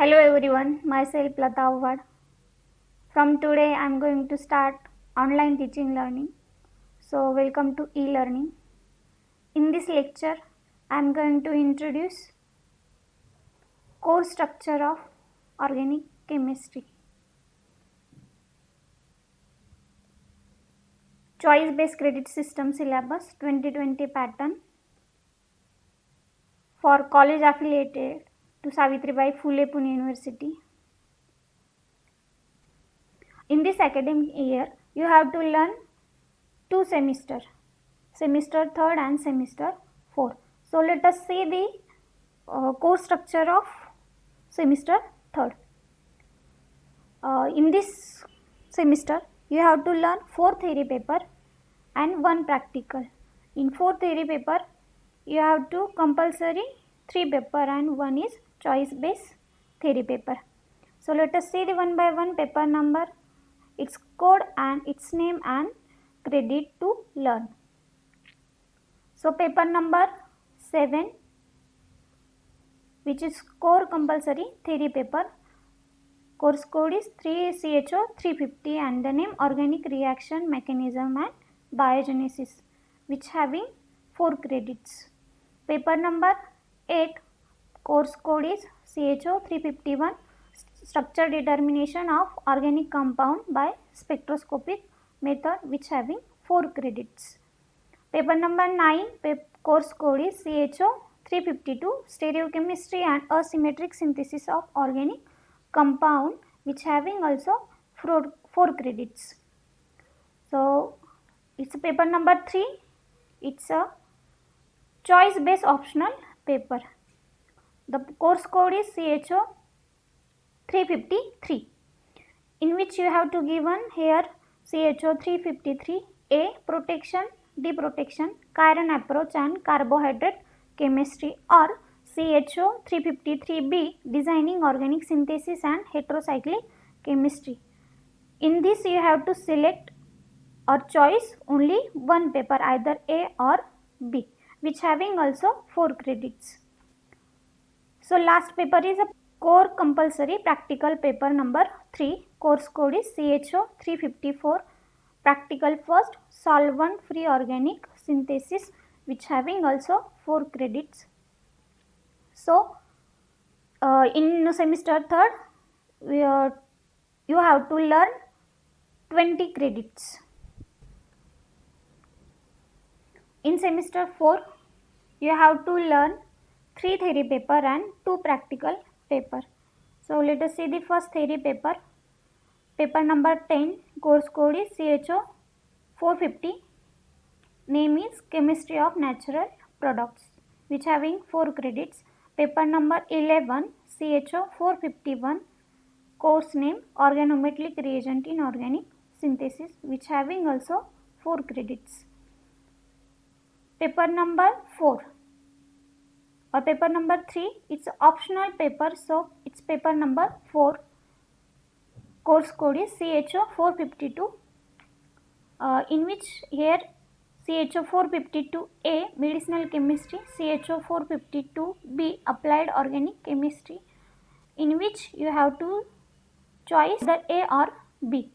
Hello everyone, myself Lata Awad. From today I am going to start online teaching learning. So welcome to e-learning. In this lecture I am going to introduce core structure of organic chemistry. Choice based credit system syllabus 2020 pattern for college affiliated to Savitribai Phule Pune University. In this academic year you have to learn two semester 3rd and semester 4. So let us see the course structure of semester 3rd. In this semester you have to learn 4 theory paper and 1 practical. In 4 theory paper you have to compulsory 3 paper and 1 is choice based theory paper. So let us see the one by one paper number, its code and its name and credit to learn. So paper number 7, which is core compulsory theory paper. Course code is 3CHO350 and the name organic reaction mechanism and biogenesis, which having 4 credits. Paper number 8, course code is CHO351, structure determination of organic compound by spectroscopic method, which having 4 credits. Paper number 9, course code is CHO352, stereochemistry and asymmetric synthesis of organic compound, which having also 4 credits. So it's paper number 3, it's a choice based optional paper. The course code is CHO353, in which you have to given here CHO353A, protection, deprotection, chiron approach and carbohydrate chemistry, or CHO353B, designing organic synthesis and heterocyclic chemistry. In this you have to select or choice only one paper, either A or B, which having also 4 credits. So last paper is a core compulsory practical paper number 3, course code is CHO354, practical first, solvent free organic synthesis, which having also 4 credits. So in semester 3rd you have to learn 20 credits. In semester 4 you have to learn 3 theory paper and 2 practical paper. So let us see the first theory paper. Paper number 10, course code is CHO450, name is chemistry of natural products, which having 4 credits. Paper number 11, CHO451, course name organometallic reagent in organic synthesis, which having also 4 credits. Paper number 4 or paper number 3, it's optional paper, so it's paper number 4, course code is CHO452, in which here CHO452A, medicinal chemistry, CHO452B, applied organic chemistry, in which you have to choice the A or B,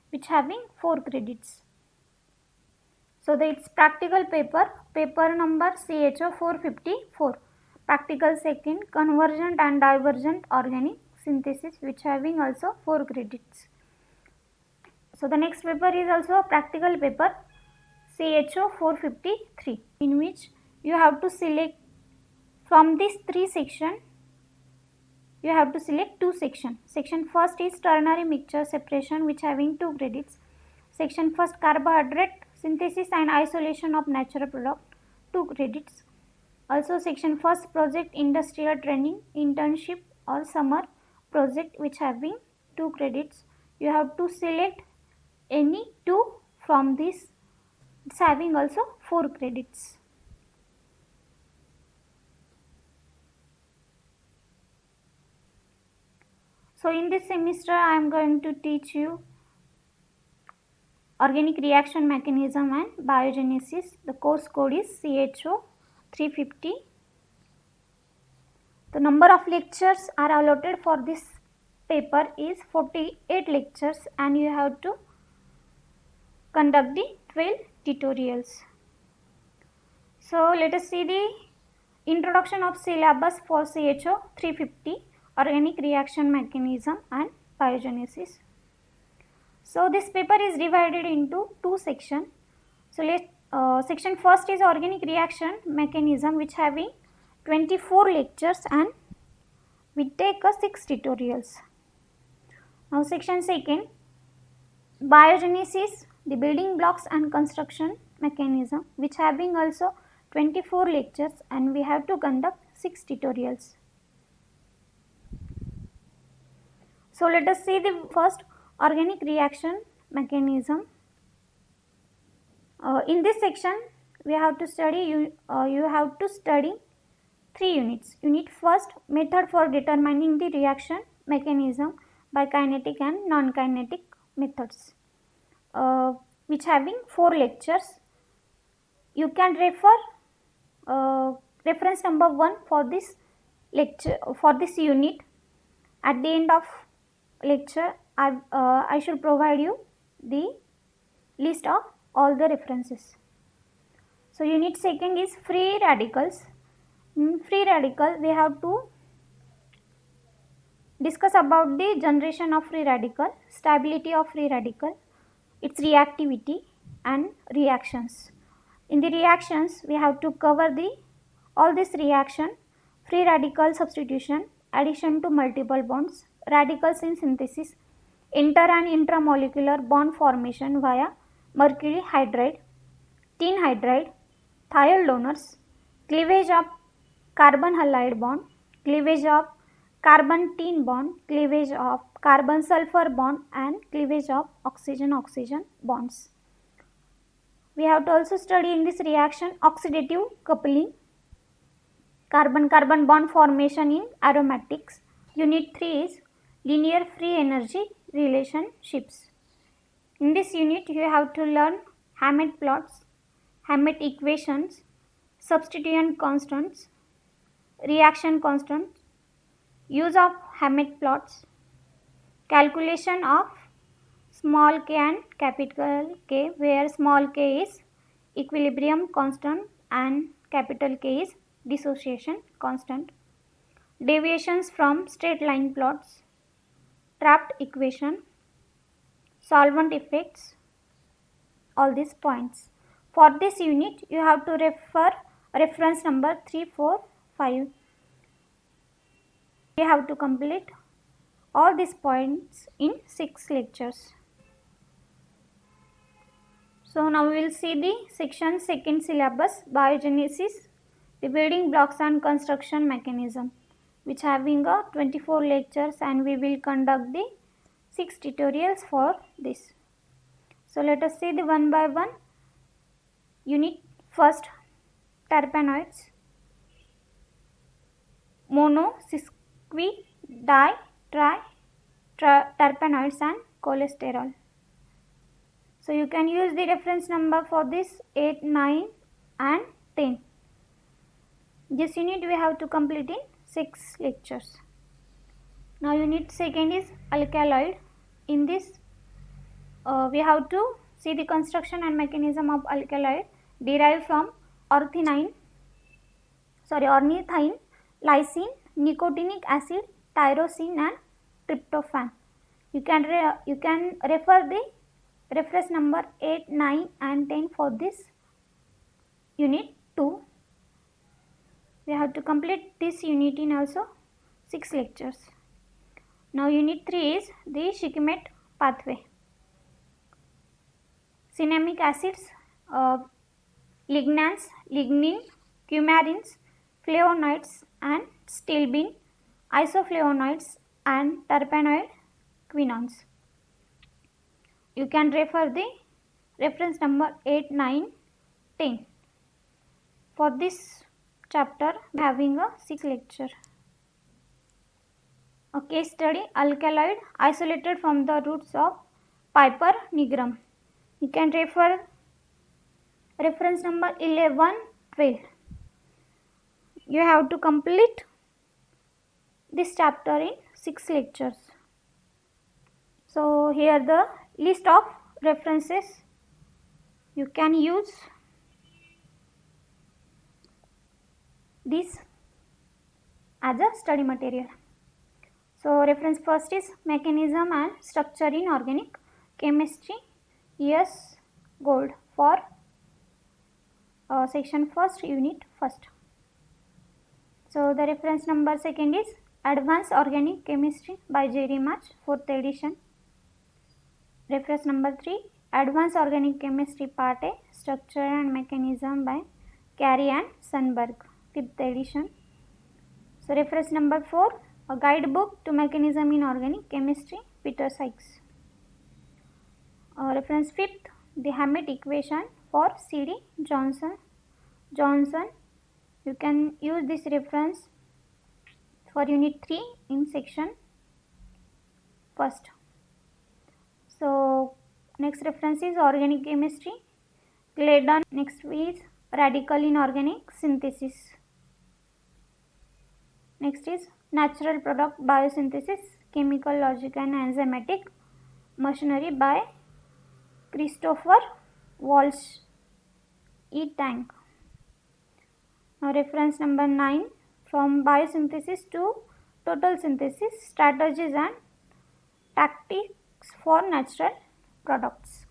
which having 4 credits. So it's practical paper, paper number CHO454, practical second, convergent and divergent organic synthesis, which having also 4 credits. So the next paper is also a practical paper, CHO453, in which you have to select from these 3 sections, you have to select 2 sections. Section first is ternary mixture separation, which having 2 credits. Section first, carbohydrate synthesis and isolation of natural product, 2 credits. Also section first, project industrial training, internship or summer project, which having 2 credits. You have to select any 2 from this, it's having also 4 credits. So in this semester I am going to teach you organic reaction mechanism and biogenesis. The course code is CHO350. The number of lectures are allotted for this paper is 48 lectures, and you have to conduct the 12 tutorials. So let us see the introduction of syllabus for CHO 350, organic reaction mechanism and biogenesis. So this paper is divided into two sections. So section first is organic reaction mechanism, which having 24 lectures, and we take 6 tutorials. Now section second, biogenesis, the building blocks and construction mechanism, which having also 24 lectures, and we have to conduct 6 tutorials. So let us see the first, organic reaction mechanism. In this section we have to study you have to study 3 units. Unit first, method for determining the reaction mechanism by kinetic and non-kinetic methods, which having 4 lectures. You can refer reference number 1 for this lecture, for this unit. At the end of lecture I should provide you the list of all the references. So unit second is free radicals. In free radical we have to discuss about the generation of free radical, stability of free radical, its reactivity and reactions. In the reactions we have to cover the all this reaction: free radical substitution, addition to multiple bonds, radicals in synthesis, inter and intramolecular bond formation via mercury hydride, tin hydride, thiol donors, cleavage of carbon halide bond, cleavage of carbon tin bond, cleavage of carbon sulfur bond, and cleavage of oxygen oxygen bonds. We have to also study in this reaction oxidative coupling, carbon carbon bond formation in aromatics. Unit 3 is linear free energy relationships. In this unit you have to learn Hammett plots, Hammett equations, substituent constants, reaction constants, use of Hammett plots, calculation of small k and capital K, where small k is equilibrium constant and capital K is dissociation constant, deviations from straight line plots, trapped equation, solvent effects, all these points. For this unit you have to refer reference number 3, 4, 5. You have to complete all these points in 6 lectures. So now we will see the section second syllabus, biogenesis, the building blocks and construction mechanism, which having 24 lectures, and we will conduct the 6 tutorials for this. So let us see the one by one. Unit first, terpenoids, mono, sesqui, di, tri, terpenoids and cholesterol. So you can use the reference number for this 8, 9 and 10. This unit we have to complete in 6 lectures. Now unit second is alkaloid. In this we have to see the construction and mechanism of alkaloid derived from ornithine, lysine, nicotinic acid, tyrosine and tryptophan. You can refer the reference number 8, 9 and 10 for this unit 2. We have to complete this unit in also 6 lectures. Now unit 3 is the Shikimate pathway. Cinnamic acids, lignans, lignin, coumarins, flavonoids and stilbene, isoflavonoids and terpenoid quinones. You can refer the reference number 8, 9, 10. For this chapter we are having a 6 lecture. A case study, alkaloid isolated from the roots of Piper nigrum. You can refer reference number 11, 12. You have to complete this chapter in 6 lectures. So here the list of references you can use this as a study material. So reference first is mechanism and structure in organic chemistry, yes, Gold for section first, unit first. So the reference number second is Advanced Organic Chemistry by J.D. March, 4th edition. Reference number 3, Advanced Organic Chemistry Part A, Structure and Mechanism by Carey and Sundberg, 5th edition. So reference number 4, A Guidebook to Mechanism in Organic Chemistry, Peter Sykes. Reference 5th, the Hammett equation for C.D. Johnson. You can use this reference for unit 3 in section first. So next reference is organic chemistry, Glaydon. Next is radical in organic synthesis. Next is natural product biosynthesis, chemical logic and enzymatic machinery by Christopher Walsh, E. Tank. Now reference number 9, from biosynthesis to total synthesis, strategies and tactics for natural products.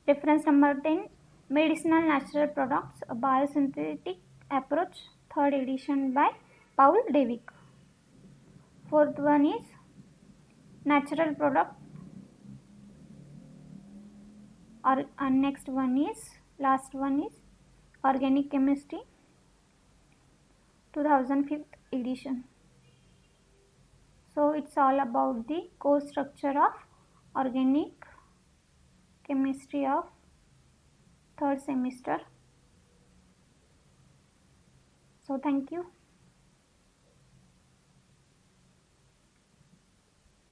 Reference number 10, medicinal natural products, a biosynthetic approach, 3rd edition by Paul Devic. 4th one is natural product, and next one is, last one is organic chemistry, 2005th edition. So it's all about the course structure of organic chemistry of 3rd semester. So thank you.